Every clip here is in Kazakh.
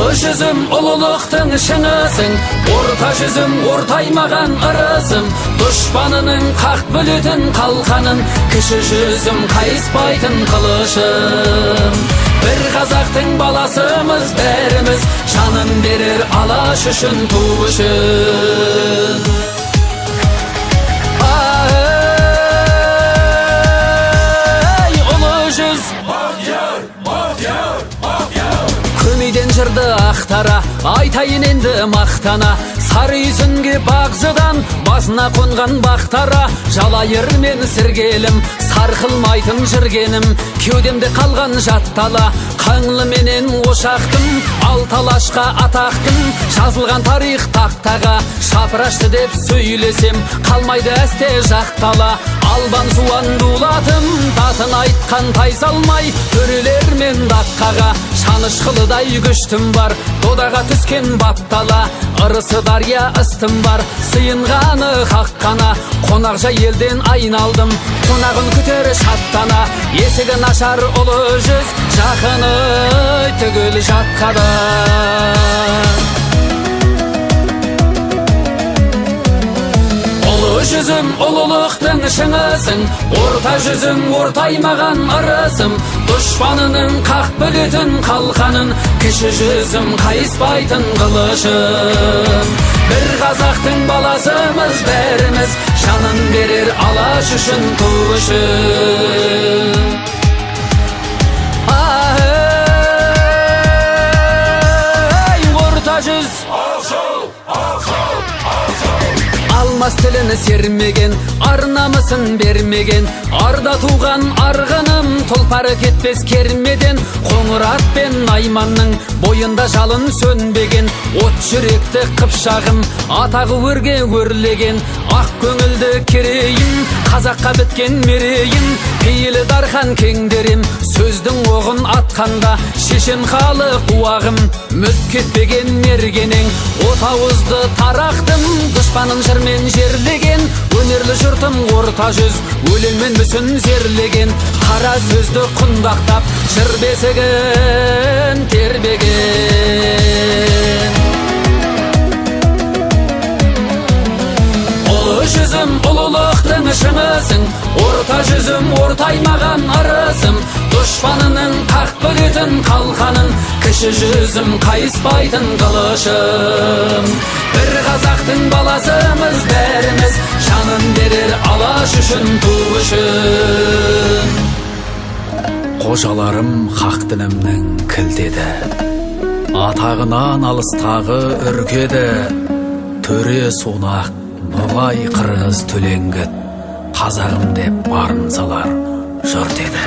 Ұлы жүзім ұлылықтың шыңысың, орта жүзім ортаймаған ырысым, дұшпанының қақ бөлетін қалқаның, кіші жүзім қайыспайтын қылышым. Бір қазақтың баласымыз бәріміз, жанын берер алаш үшін, ту үшін. Көмейден жырды ақтара, айтайын енді мақтана, сары үйсінге бағзыдан басына қонған бақтара, жалайыр мен сіргелім, сарқылмайтын жүргенім, кеудемде қалған жаттала, қаңлы менен ошақтым, алталашқа атақтым, жазылған тарих тақтаға, шапырашты деп сөйлесем, қалмайды әсте жақтала, албан суан дулатым, татын айтқан тайсалмай, төрелер мен даққаға, шанышқылыдай күштім бар, додаға түскен баптала, ырысы дария ыстым бар, сыйынғаны қаққана, қонақжай елден айналдым, қонағын күтер шаттана, есігін ашар ұлы жүз, жақыны түгіл жатқада. Ұлы жүзім ұлылықтың шыңысың, орта жүзім ортаймаған ырысым, дұшпанының қақ бөлетін қалқаның, кіші жүзім қайыспайтын қылышым. Бір қазақтың баласымыз бәріміз, жанын берер алаш үшін, ту үшін. Орта жүз алмас тілін сермеген, ар намысын бермеген, арда туған арғыным, тұлпары кетпес кермеден, қоңырат пен найманның бойында жалын сөнбеген, от жүректі қыпшағым, атағы өрге өрлеген, ақ көңілді керейін, қазаққа біткен мерейін, пейілі дархан кеңдерем, сөздің оғын атқанда, шешен халық уағым, мүлт кетпеген мергенең, отауызды тарақтым, дұшпанын жырмен жерлеген, өнерлі жұртым орта жүз, өлеңмен мүсін зерлеген, қара сөзді құндақтап, жыр бесігін тербеген. Ұлы жүзім ұлылықтың шыңысың, орта жүзім ортаймаған ырысым, дұшпанының қақ бөлетін қалқаның, кіші жүзім қайыспайтын қылышым. Бір қазақтың баласымыз бәріміз, жанын берер алаш үшін, ту үшін. Қожаларым хақ дінімнің кілдеді, атағынан алыстағы үркеді, төре сонақ ноғай қырғыз төлеңгіт, қазағым деп барын салар жұрт еді.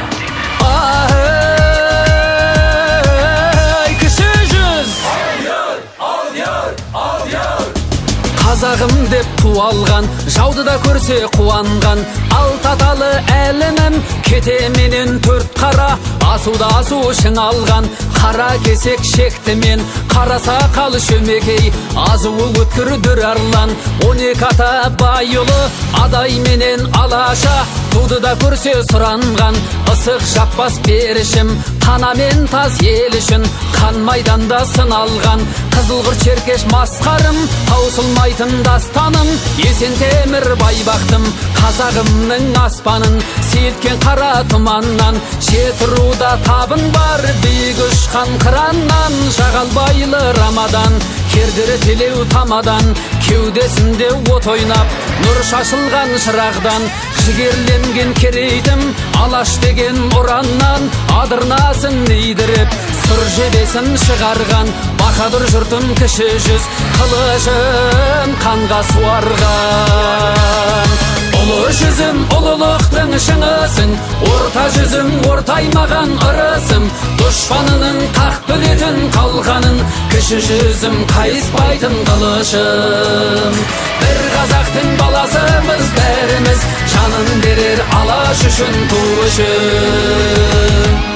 Қазағым деп туалған, жауды да көрсе қуанған, алтаталы әлімім, кетеменен төрт қара, асуда асу шың алған, қара кесек шектімен, қара сақал шөмекей, азуы өткір дүр арлан, 12 ата байылы, адай менен алаша, туды да көрсе сұранған, ысық жаппас берішім, қанамен таз ел үшін, қан майданда сыналған, қызылғыр черкеш масқарым, таусылмайтын дастаным, есен темір байбақтым, қазағымның аспанын, сейілткен қара тұманнан, жетіруда табын бар, биік ұшқан қыраннан, жағалбайлы рамадан, кердірі телеу тамадан, кеудесінде от ойнап, нұр шашылған шырағдан, жігерленген керейтім, алаш деген ұраннан, адырнасын дейдіріп, сұр жебесін шығарған, бақадыр жұртым кіші жүз, қылышын қанға суарған. Ұлы жүзім ұлылықтың шыңысың, орта жүзім ортаймаған ырысым, дұшпанының қақ бөлетін қалқаның, кіші жүзім қайыспайтын қылышым. Бір қазақтың баласымыз бәріміз, жанын берер алаш үшін, ту үшін.